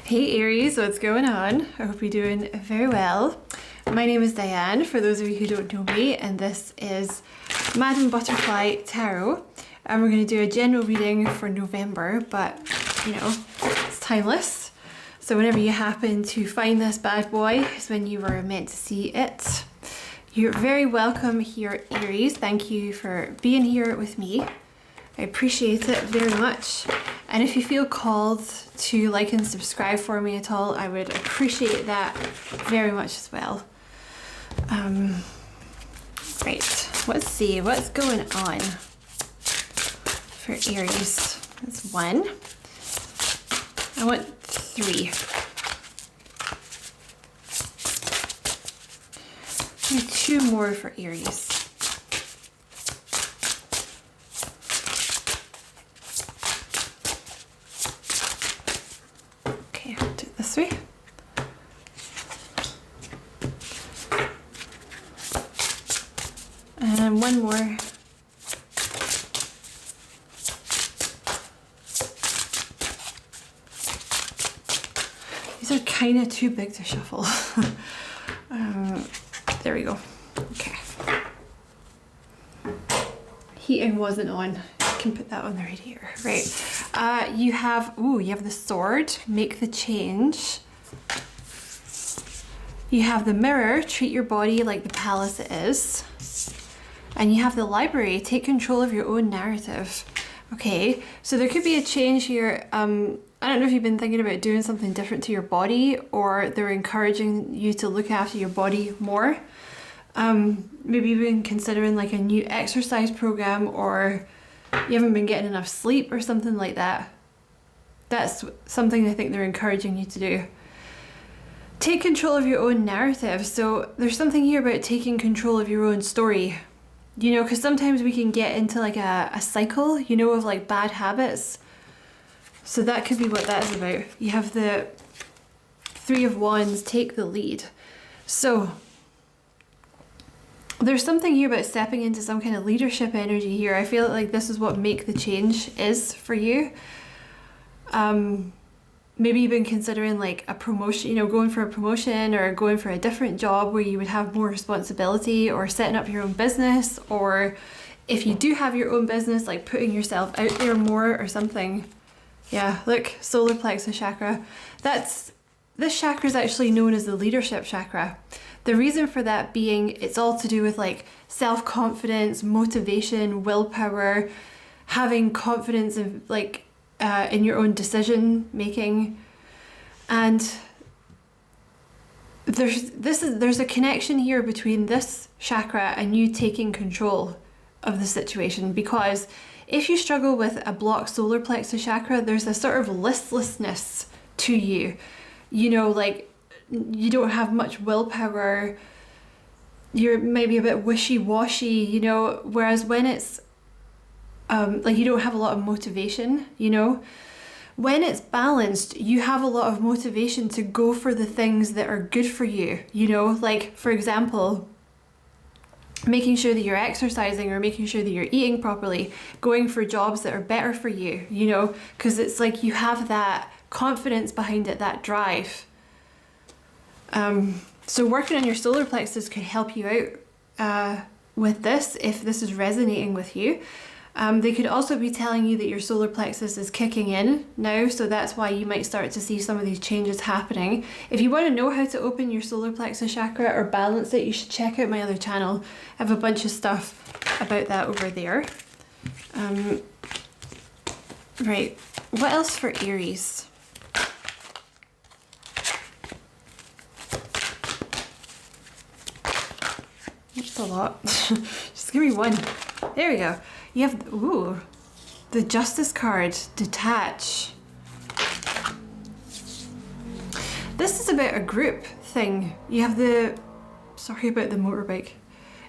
Hey Aries, what's going on? I hope you're doing very well. My name is Diane, for those of you who don't know me, and this is Madam Butterfly Tarot. And we're going to do a general reading for November, but you know, it's timeless. So whenever you happen to find this bad boy is when you were meant to see it. You're very welcome here, Aries. Thank you for being here with me. I appreciate it very much. And if you feel called to like and subscribe for me at all, I would appreciate that very much as well. Right, let's see what's going on for Aries. That's one. I want three. And two more for Aries. This way. And one more. These are kind of too big to shuffle. There we go. Okay. Heating wasn't on. I can put that on the radiator. Right. You have the sword, make the change. You have the mirror, treat your body like the palace it is. And you have the library, take control of your own narrative. Okay, so there could be a change here. I don't know if you've been thinking about doing something different to your body, or they're encouraging you to look after your body more. Maybe you've been considering like a new exercise program, or you haven't been getting enough sleep or something like that. That's something I think they're encouraging you to do. Take control of your own narrative. So there's something here about taking control of your own story. You know, because sometimes we can get into like a cycle, you know, of like bad habits. So that could be what that is about. You have the Three of Wands, take the lead. So there's something here about stepping into some kind of leadership energy here. I feel like this is what make the change is for you. Maybe you've been considering like a promotion, you know, going for a promotion or going for a different job where you would have more responsibility, or setting up your own business, or if you do have your own business, like putting yourself out there more or something. Yeah, look, solar plexus chakra. This chakra is actually known as the leadership chakra. The reason for that being, it's all to do with like self-confidence, motivation, willpower, having confidence in like in your own decision making. And there's a connection here between this chakra and you taking control of the situation, because if you struggle with a blocked solar plexus chakra, there's a sort of listlessness to you. You know, like you don't have much willpower, you're maybe a bit wishy-washy, you know, whereas when it's like you don't have a lot of motivation, you know. When it's balanced, you have a lot of motivation to go for the things that are good for you, you know, like for example, making sure that you're exercising, or making sure that you're eating properly, going for jobs that are better for you, you know, because it's like you have that confidence behind it, that drive. So working on your solar plexus could help you out with this, if this is resonating with you. They could also be telling you that your solar plexus is kicking in now, so that's why you might start to see some of these changes happening. If you want to know how to open your solar plexus chakra or balance it, you should check out my other channel. I have a bunch of stuff about that over there. Right, what else for Aries? That's a lot. Just give me one. There we go. You have, the Justice card, detach. This is about a group thing. You have sorry about the motorbike.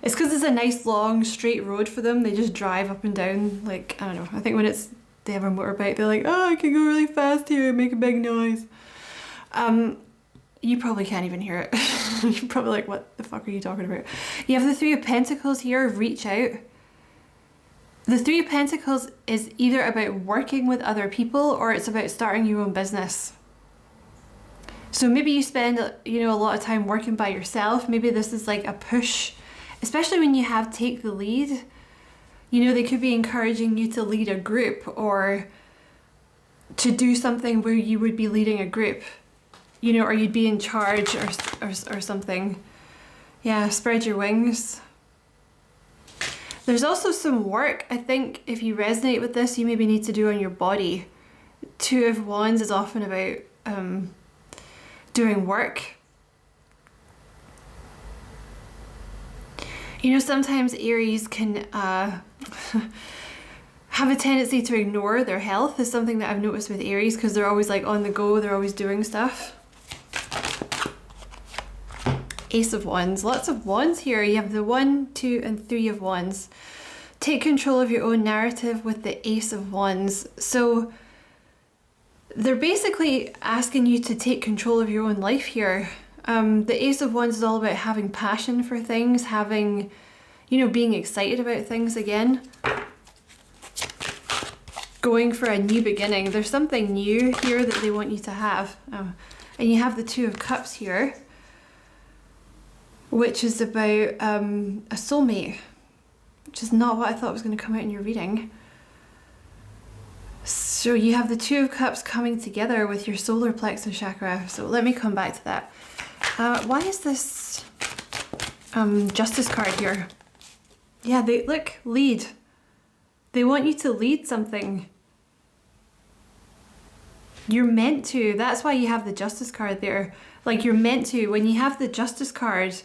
It's because it's a nice long straight road for them. They just drive up and down, like, I don't know. I think when they have a motorbike, they're like, oh, I can go really fast here and make a big noise. You probably can't even hear it. You're probably like, what the fuck are you talking about? You have the Three of Pentacles here, reach out. The Three of Pentacles is either about working with other people or it's about starting your own business. So maybe you spend, you know, a lot of time working by yourself. Maybe this is like a push, especially when you have take the lead. You know, they could be encouraging you to lead a group or to do something where you would be leading a group, you know, or you'd be in charge or something. Yeah, spread your wings. There's also some work, I think, if you resonate with this, you maybe need to do on your body. Two of Wands is often about doing work. You know, sometimes Aries can have a tendency to ignore their health, is something that I've noticed with Aries, because they're always like on the go, they're always doing stuff. Ace of Wands, lots of wands here. You have the 1, 2 and 3 of Wands. Take control of your own narrative with the Ace of Wands. So they're basically asking you to take control of your own life here. The Ace of Wands is all about having passion for things, having, you know, being excited about things again. Going for a new beginning. There's something new here that they want you to have. And you have the 2 of Cups here, which is about a soulmate, which is not what I thought was going to come out in your reading. So you have the 2 of Cups coming together with your solar plexus chakra. So let me come back to that. Why is this Justice card here? Yeah, they look, lead. They want you to lead something. You're meant to. That's why you have the Justice card there. Like, you're meant to. When you have the Justice card,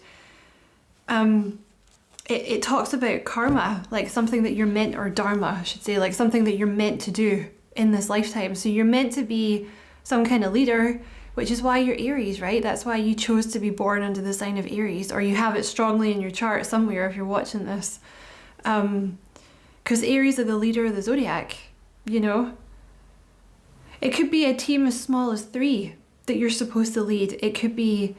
it talks about karma, like something that you're meant, or dharma, I should say, like something that you're meant to do in this lifetime. So you're meant to be some kind of leader, which is why you're Aries, right? That's why you chose to be born under the sign of Aries, or you have it strongly in your chart somewhere if you're watching this. Because Aries are the leader of the zodiac, you know? It could be a team as small as 3 that you're supposed to lead. It could be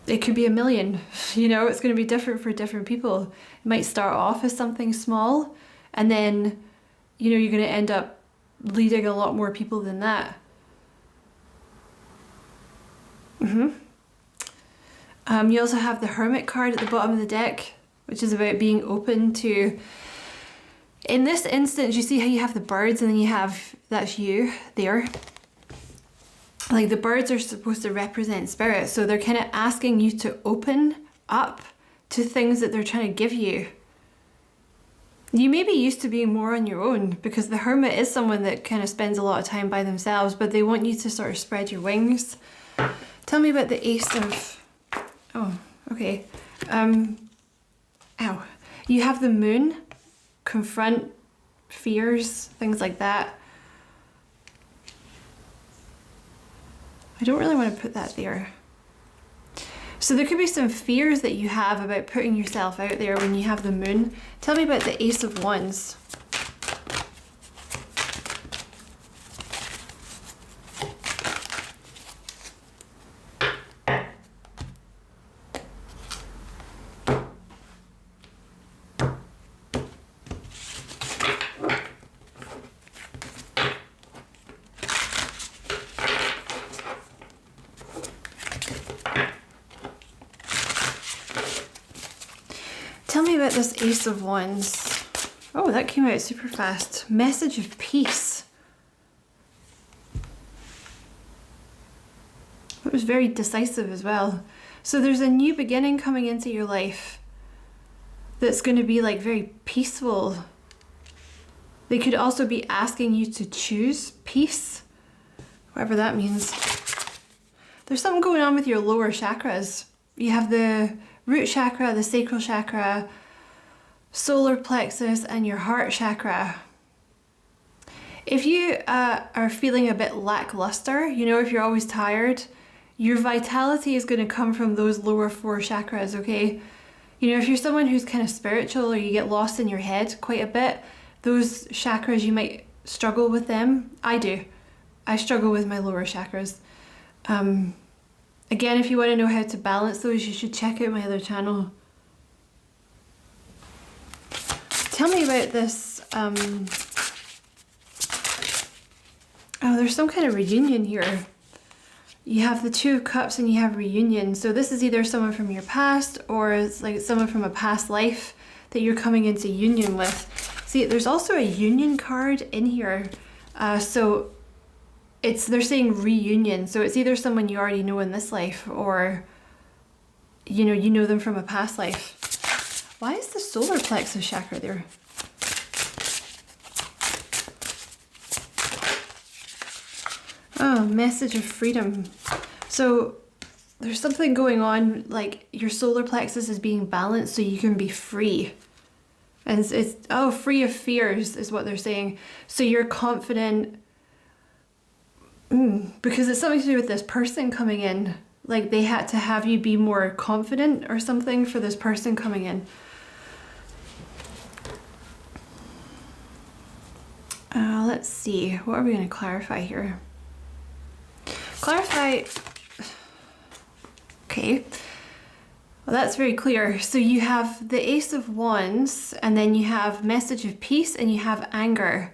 a million, you know? It's going to be different for different people. It might start off as something small, and then, you know, you're going to end up leading a lot more people than that. You also have the Hermit card at the bottom of the deck, which is about being open to... In this instance, you see how you have the birds, and then you have, that's you there. Like, the birds are supposed to represent spirit, so they're kind of asking you to open up to things that they're trying to give you. You may be used to being more on your own, because the Hermit is someone that kind of spends a lot of time by themselves, but they want you to sort of spread your wings. Tell me about the Ace of... Oh, okay. Ow. You have the Moon. Confront fears, things like that. I don't really want to put that there. So there could be some fears that you have about putting yourself out there when you have the Moon. Tell me about the Ace of Wands. Tell me about this Ace of Wands. Oh, that came out super fast. Message of peace. It was very decisive as well. So there's a new beginning coming into your life that's going to be like very peaceful. They could also be asking you to choose peace, whatever that means. There's something going on with your lower chakras. You have the root chakra, the sacral chakra, solar plexus, and your heart chakra. If you are feeling a bit lackluster, you know, if you're always tired, your vitality is going to come from those lower 4 chakras, okay? You know, if you're someone who's kind of spiritual, or you get lost in your head quite a bit, those chakras, you might struggle with them. I do. I struggle with my lower chakras. Again, if you want to know how to balance those, you should check out my other channel. Tell me about this. Oh, there's some kind of reunion here. You have the Two of Cups and you have reunion. So this is either someone from your past or it's like someone from a past life that you're coming into union with. See, there's also a union card in here. So they're saying reunion. So it's either someone you already know in this life or, you know them from a past life. Why is the solar plexus chakra there? Oh, message of freedom. So there's something going on, like your solar plexus is being balanced so you can be free. And it's free of fears is what they're saying. So you're confident, because it's something to do with this person coming in. Like they had to have you be more confident or something for this person coming in. Let's see, what are we going to clarify here? Clarify. Okay. Well, that's very clear. So you have the Ace of Wands, and then you have message of peace, and you have anger.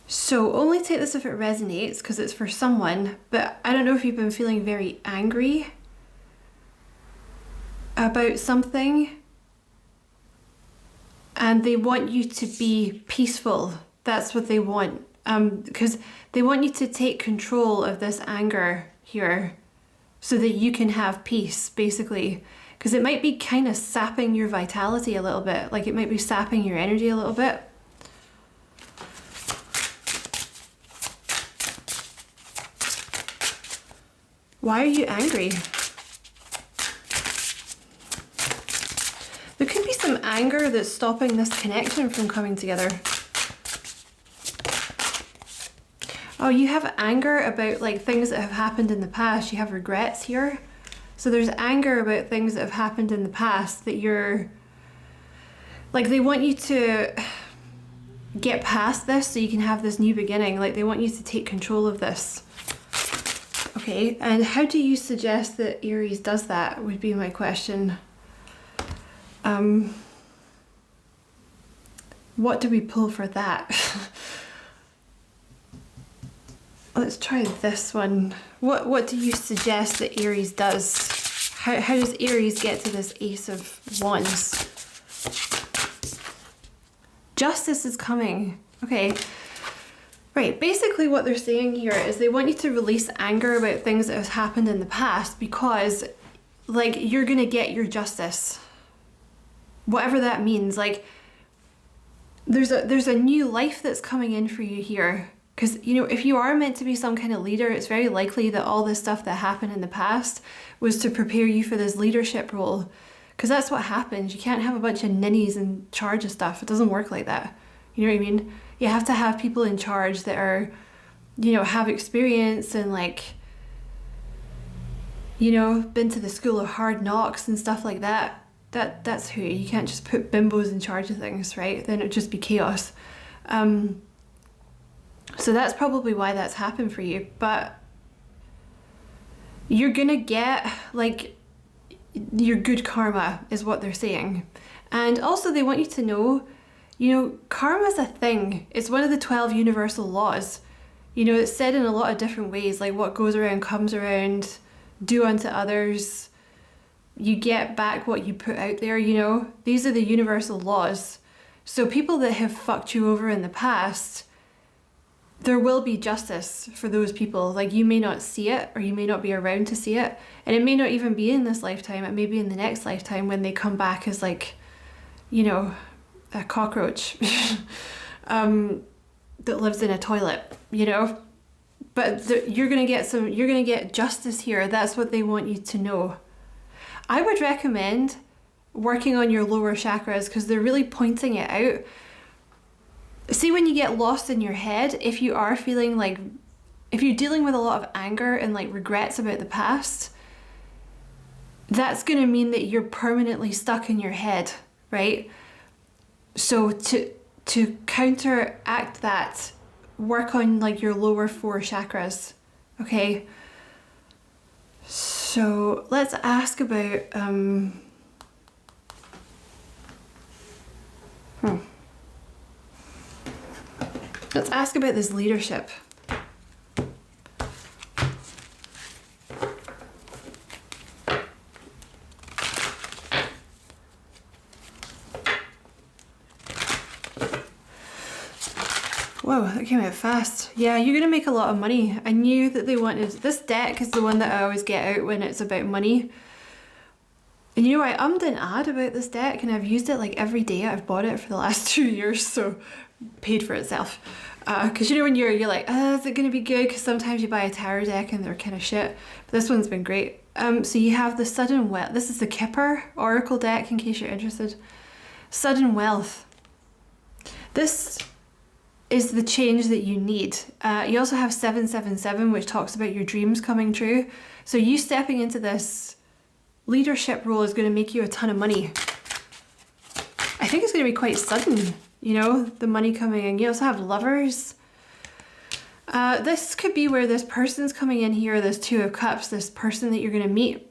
So only take this if it resonates, because it's for someone. But I don't know if you've been feeling very angry about something, and they want you to be peaceful. That's what they want. Because they want you to take control of this anger here so that you can have peace, basically. Because it might be kind of sapping your vitality a little bit. Like it might be sapping your energy a little bit. Why are you angry? There could be some anger that's stopping this connection from coming together. Oh, you have anger about like things that have happened in the past. You have regrets here. So there's anger about things that have happened in the past that you're like, they want you to get past this so you can have this new beginning. Like they want you to take control of this. Okay, and how do you suggest that Aries does that would be my question. What do we pull for that? Let's try this one. What do you suggest that Aries does? How does Aries get to this Ace of Wands? Justice is coming. Okay. Right, basically what they're saying here is they want you to release anger about things that have happened in the past because, like, you're gonna get your justice. Whatever that means. Like, there's a new life that's coming in for you here. Because, you know, if you are meant to be some kind of leader, it's very likely that all this stuff that happened in the past was to prepare you for this leadership role. Because that's what happens. You can't have a bunch of ninnies in charge of stuff. It doesn't work like that. You know what I mean? You have to have people in charge that are, you know, have experience and like, you know, been to the school of hard knocks and stuff like that. That's who. You can't just put bimbos in charge of things, right? Then it'd just be chaos. So that's probably why that's happened for you. But you're gonna get like your good karma is what they're saying. And also they want you to know, you know, karma's a thing. It's one of the 12 universal laws. You know, it's said in a lot of different ways, like what goes around comes around, do unto others, you get back what you put out there, you know. These are the universal laws. So people that have fucked you over in the past, there will be justice for those people. Like you may not see it or you may not be around to see it. And it may not even be in this lifetime. It may be in the next lifetime when they come back as like, you know, a cockroach that lives in a toilet, you know. But you're gonna get justice here. That's what they want you to know. I would recommend working on your lower chakras because they're really pointing it out. See, when you get lost in your head, if you are feeling like, if you're dealing with a lot of anger and like regrets about the past, that's going to mean that you're permanently stuck in your head, right? So to counteract that, work on like your lower 4 chakras, okay? So let's ask about, Let's ask about this leadership. Whoa, that came out fast. Yeah, you're gonna make a lot of money. I knew that they wanted, this deck is the one that I always get out when it's about money. And you know, I ummed and ahed about this deck and I've used it like every day. I've bought it for the last 2 years, so paid for itself. Because you know when you're like, is it gonna be good? Because sometimes you buy a tarot deck and they're kind of shit. But this one's been great. So you have the Sudden Wealth. This is the Kipper Oracle deck in case you're interested. Sudden Wealth. This is the change that you need. You also have 777, which talks about your dreams coming true. So you stepping into this leadership role is going to make you a ton of money. I think it's going to be quite sudden, you know, the money coming in. You also have Lovers. This could be where this person's coming in here, this Two of Cups, this person that you're going to meet.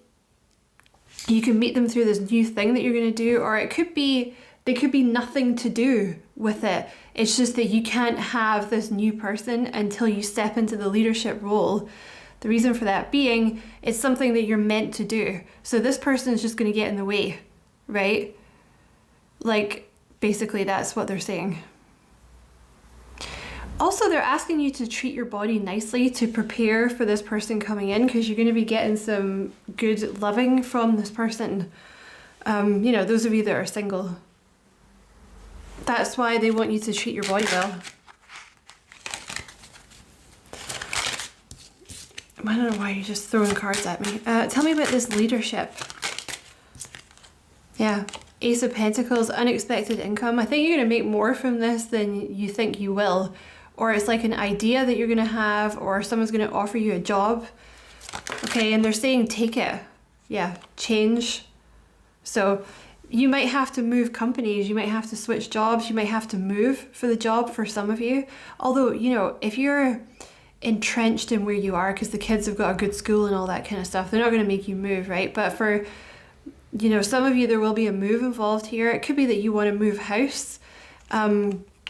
You can meet them through this new thing that you're going to do, or it could be, there could be nothing to do with it. It's just that you can't have this new person until you step into the leadership role. The reason for that being, it's something that you're meant to do. So this person is just going to get in the way, right? Like, basically that's what they're saying. Also, they're asking you to treat your body nicely to prepare for this person coming in, because you're going to be getting some good loving from this person. You know, those of you that are single. That's why they want you to treat your body well. I don't know why you're just throwing cards at me. Tell me about this leadership. Yeah, Ace of Pentacles, unexpected income. I think you're going to make more from this than you think you will. Or it's like an idea that you're going to have, or someone's going to offer you a job. Okay, and they're saying take it. Yeah, change. So you might have to move companies, you might have to switch jobs, you might have to move for the job for some of you. Although, you know, if you're entrenched in where you are because the kids have got a good school and all that kind of stuff, they're not going to make you move, right? But for, you know, some of you, there will be a move involved here. It could be that you want to move house.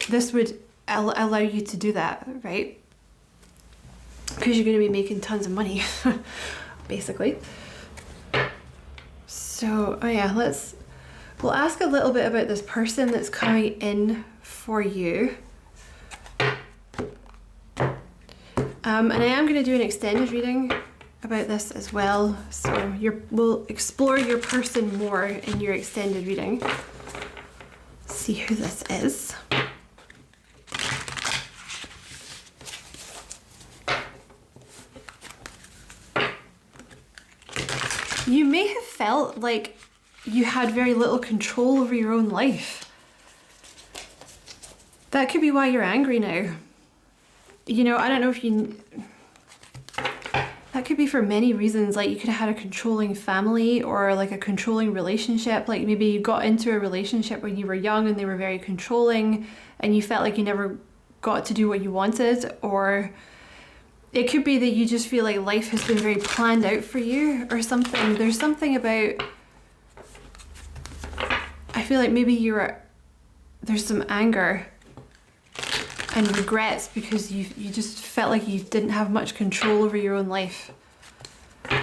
This would allow you to do that, right? Because you're going to be making tons of money, basically. So, oh yeah, we'll ask a little bit about this person that's coming in for you. And I am going to do an extended reading about this as well. So we'll explore your person more in your extended reading. See who this is. You may have felt like you had very little control over your own life. That could be why you're angry now. You know, I don't know if you... That could be for many reasons. Like you could have had a controlling family or like a controlling relationship. Like maybe you got into a relationship when you were young and they were very controlling and you felt like you never got to do what you wanted. Or it could be that you just feel like life has been very planned out for you or something. There's something about... I feel like maybe there's some anger and regrets because you just felt like you didn't have much control over your own life.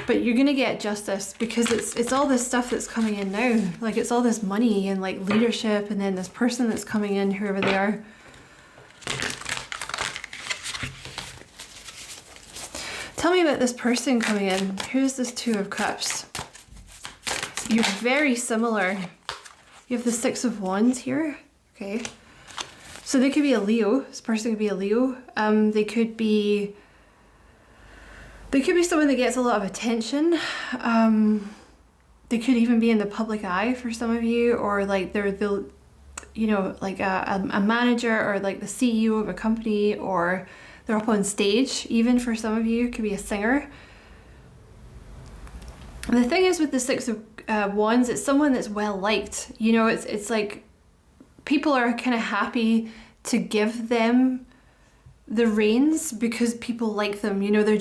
But you're gonna get justice because it's all this stuff that's coming in now. Like it's all this money and like leadership and then this person that's coming in, whoever they are. Tell me about this person coming in. Who's this Two of Cups? You're very similar. You have the Six of Wands here. Okay. So they could be a Leo. This person could be a Leo. They could be someone that gets a lot of attention. They could even be in the public eye for some of you, or like they're you know, like a manager or like the CEO of a company, or they're up on stage. Even for some of you, it could be a singer. And the thing is with the Six of Wands, it's someone that's well liked. You know, it's like people are kind of happy to give them the reins because people like them. You know, they're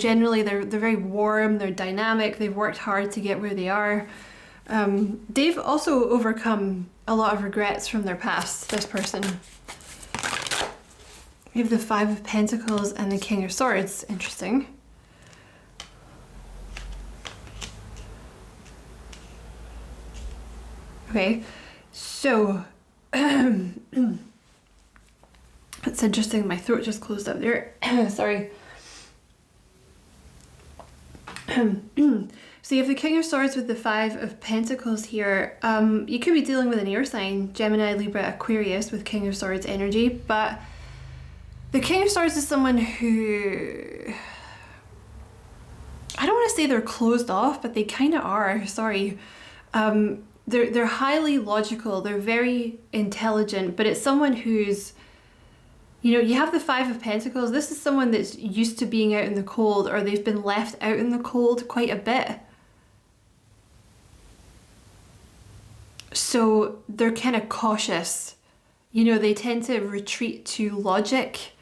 very warm, they're dynamic, they've worked hard to get where they are. They've also overcome a lot of regrets from their past, this person. We have the Five of Pentacles and the King of Swords. Interesting. Okay, so let's That's interesting. My throat just closed up there. Sorry. So you have the King of Swords with the Five of Pentacles here. You could be dealing with an air sign, Gemini, Libra, Aquarius with King of Swords energy, but the King of Swords is someone who, I don't want to say they're closed off, but they kind of are, sorry. They're highly logical, they're very intelligent, but it's someone who's, you know, you have the Five of Pentacles. This is someone that's used to being out in the cold, or they've been left out in the cold quite a bit. So they're kind of cautious. You know, they tend to retreat to logic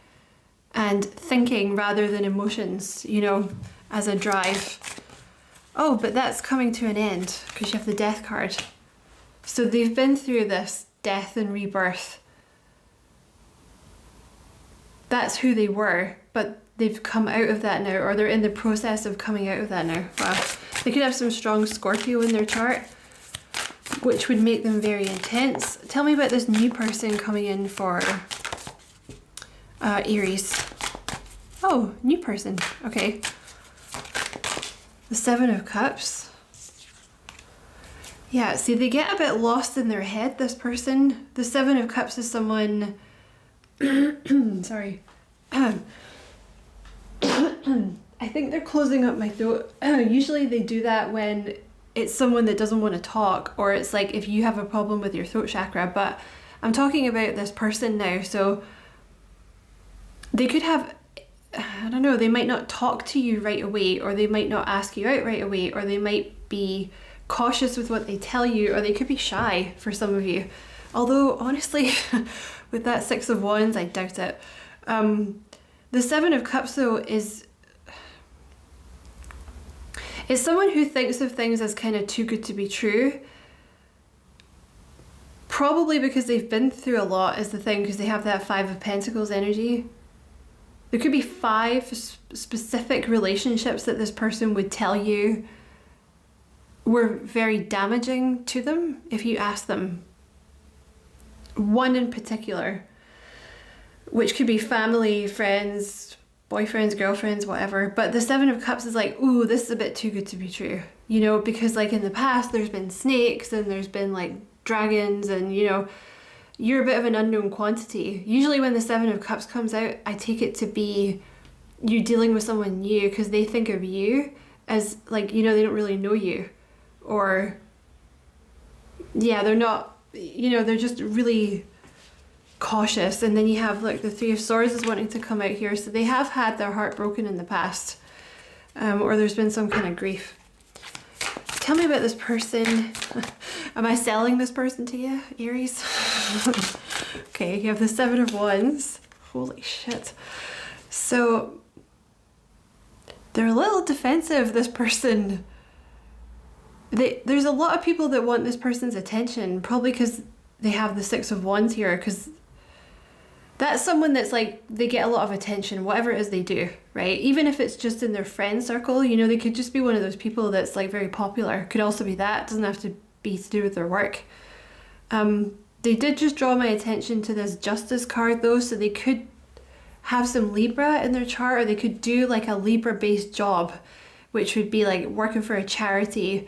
and thinking rather than emotions, you know, as a drive. Oh, but that's coming to an end because you have the Death card. So they've been through this death and rebirth. That's who they were, but they've come out of that now, or they're in the process of coming out of that now. Wow. They could have some strong Scorpio in their chart, which would make them very intense. Tell me about this new person coming in for Aries. Oh, new person. Okay. The Seven of Cups. Yeah, see, they get a bit lost in their head, this person. The Seven of Cups is someone... Sorry. I think they're closing up my throat. Usually they do that when it's someone that doesn't want to talk, or it's like if you have a problem with your throat chakra, but I'm talking about this person now. So they could have, I don't know, they might not talk to you right away, or they might not ask you out right away, or they might be cautious with what they tell you, or they could be shy for some of you. Although honestly, with that Six of Wands, I doubt it. The Seven of Cups though is someone who thinks of things as kind of too good to be true. Probably because they've been through a lot is the thing, because they have that Five of Pentacles energy. There could be 5 specific relationships that this person would tell you were very damaging to them if you asked them. One in particular, which could be family, friends, boyfriends, girlfriends, whatever. But the Seven of Cups is like, ooh, this is a bit too good to be true. You know, because like in the past, there's been snakes and there's been like dragons, and you know, you're a bit of an unknown quantity. Usually when the Seven of Cups comes out, I take it to be you dealing with someone new, because they think of you as like, you know, they don't really know you. Or, yeah, they're not, you know, they're just really cautious. And then you have like the Three of Swords is wanting to come out here, so they have had their heart broken in the past, or there's been some kind of grief. Tell me about this person. Am I selling this person to you, Aries? Okay, you have the Seven of Wands. Holy shit. So they're a little defensive, this person. There's a lot of people that want this person's attention, probably because they have the Six of Wands here, because that's someone that's like, they get a lot of attention, whatever it is they do, right? Even if it's just in their friend circle, you know, they could just be one of those people that's like very popular. Could also be that, doesn't have to be to do with their work. They did just draw my attention to this Justice card though, so they could have some Libra in their chart, or they could do like a Libra based job, which would be like working for a charity,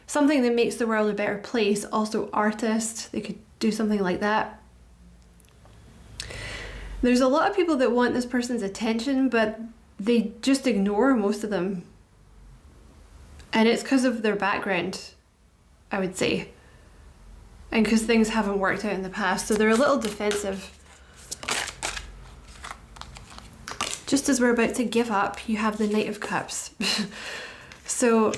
something that makes the world a better place. Also artist, they could do something like that. There's a lot of people that want this person's attention, but they just ignore most of them. And it's because of their background, I would say. And because things haven't worked out in the past, so they're a little defensive. Just as we're about to give up, you have the Knight of Cups. So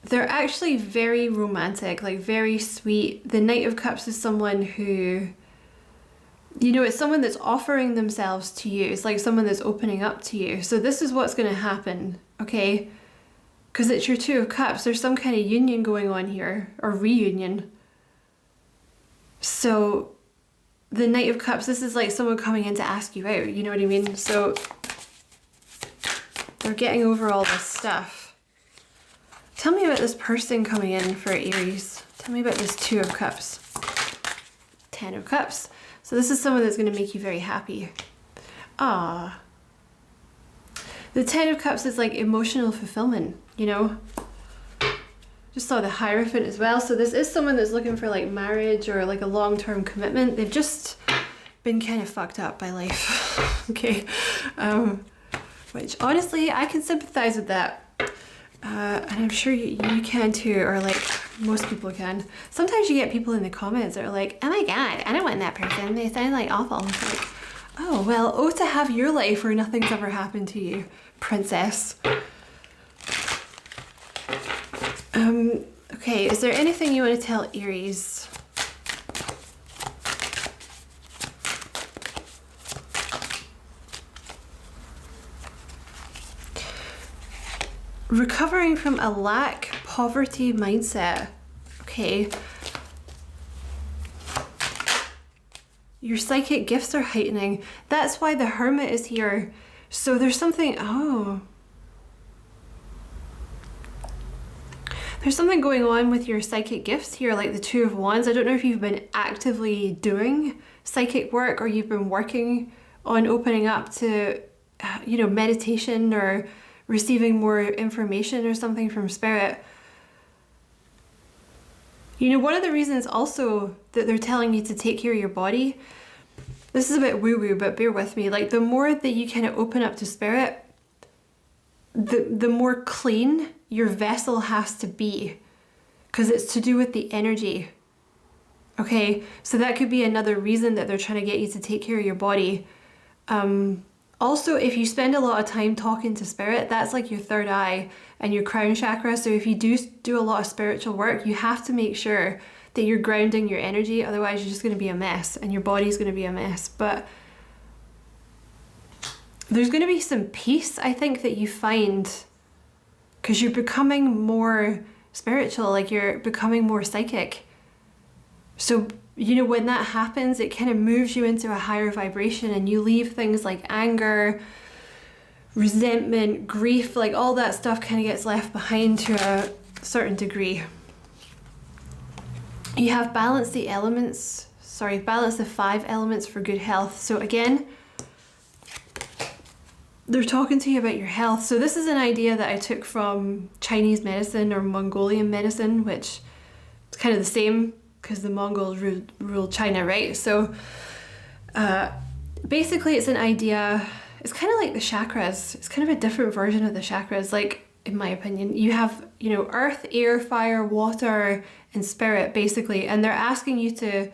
they're actually very romantic, like very sweet. The Knight of Cups is someone who, you know, it's someone that's offering themselves to you. It's like someone that's opening up to you. So this is what's going to happen, okay? Because it's your Two of Cups. There's some kind of union going on here, or reunion. So the Knight of Cups, this is like someone coming in to ask you out, you know what I mean? So they're getting over all this stuff. Tell me about this person coming in for Aries. Tell me about this Two of Cups. 10 of Cups. So this is someone that's going to make you very happy. Ah. The Ten of Cups is like emotional fulfillment, you know? Just saw the Hierophant as well. So this is someone that's looking for like marriage or like a long-term commitment. They've just been kind of fucked up by life. Okay. Which honestly, I can sympathize with that. And I'm sure you can too, or like most people can. Sometimes you get people in the comments that are like, oh my God, I don't want that person. They sound like awful. It's like, oh, well, oh, to have your life where nothing's ever happened to you, princess. Okay, is there anything you want to tell Aries? Recovering from a lack, poverty mindset. Okay. Your psychic gifts are heightening. That's why the Hermit is here. So there's something, there's something going on with your psychic gifts here, like the Two of Wands. I don't know if you've been actively doing psychic work or you've been working on opening up to, you know, meditation or receiving more information or something from spirit. You know, one of the reasons also that they're telling you to take care of your body, this is a bit woo-woo, but bear with me. Like the more that you kind of open up to spirit, the more clean your vessel has to be, because it's to do with the energy. Okay, so that could be another reason that they're trying to get you to take care of your body. Also, if you spend a lot of time talking to spirit, that's like your third eye and your crown chakra. So if you do a lot of spiritual work, you have to make sure that you're grounding your energy. Otherwise, you're just going to be a mess and your body's going to be a mess. But there's going to be some peace, I think, that you find because you're becoming more spiritual, like you're becoming more psychic. So, you know, when that happens, it kind of moves you into a higher vibration and you leave things like anger, resentment, grief, like all that stuff kind of gets left behind to a certain degree. You have balance the five elements for good health. So again, they're talking to you about your health. So this is an idea that I took from Chinese medicine or Mongolian medicine, which is kind of the same because the Mongols ruled China, right? So basically it's an idea, it's kind of like the chakras. It's kind of a different version of the chakras, like in my opinion. You have, you know, earth, air, fire, water, and spirit basically, and they're asking you to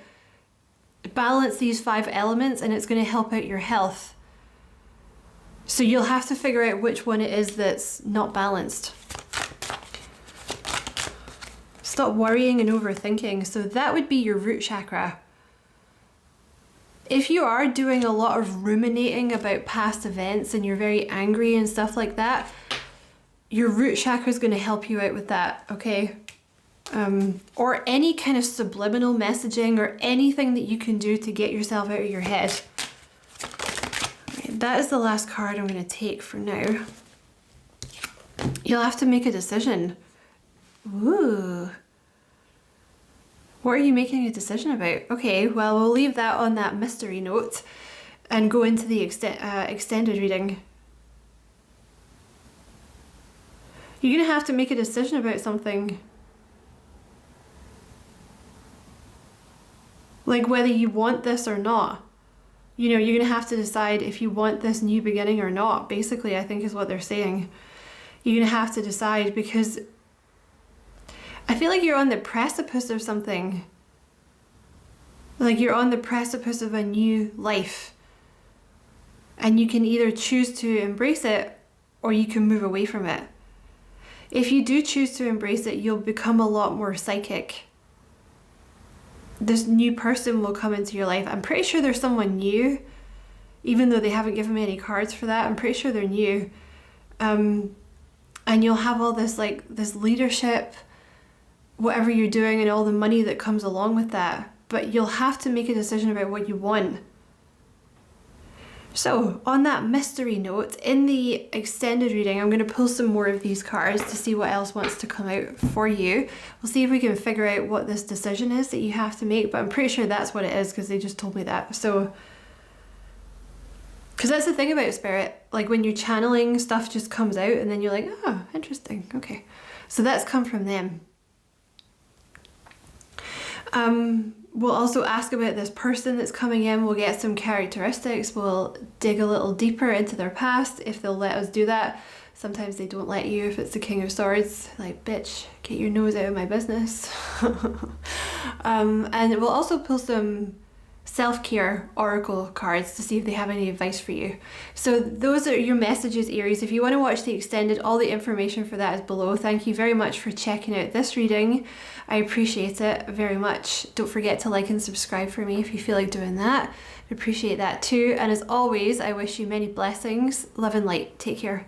balance these five elements and it's going to help out your health. So you'll have to figure out which one it is that's not balanced. Stop worrying and overthinking. So that would be your root chakra. If you are doing a lot of ruminating about past events and you're very angry and stuff like that, your root chakra is going to help you out with that, okay? Or any kind of subliminal messaging or anything that you can do to get yourself out of your head. Right, that is the last card I'm going to take for now. You'll have to make a decision. Ooh. What are you making a decision about? Okay, well, we'll leave that on that mystery note and go into the extended reading. You're going to have to make a decision about something. Like whether you want this or not. You know, you're going to have to decide if you want this new beginning or not, basically, I think is what they're saying. You're going to have to decide because I feel like you're on the precipice of something. Like you're on the precipice of a new life. And you can either choose to embrace it or you can move away from it. If you do choose to embrace it, you'll become a lot more psychic. This new person will come into your life. I'm pretty sure there's someone new, even though they haven't given me any cards for that. I'm pretty sure they're new. And you'll have all this, like, this leadership, whatever you're doing, and all the money that comes along with that. But you'll have to make a decision about what you want. So on that mystery note, in the extended reading, I'm going to pull some more of these cards to see what else wants to come out for you. We'll see if we can figure out what this decision is that you have to make, but I'm pretty sure that's what it is because they just told me that. So, because that's the thing about Spirit, like when you're channeling, stuff just comes out and then you're like, oh, interesting, okay. So that's come from them. We'll also ask about this person that's coming in. We'll get some characteristics. We'll dig a little deeper into their past if they'll let us do that. Sometimes they don't let you if it's the King of Swords. Like, bitch, get your nose out of my business. And we'll also pull some self-care oracle cards to see if they have any advice for you. So those are your messages, Aries. If you want to watch the extended, all the information for that is below. Thank you very much for checking out this reading. I appreciate it very much. Don't forget to like and subscribe for me if you feel like doing that. I appreciate that too. And as always, I wish you many blessings, love and light. Take care.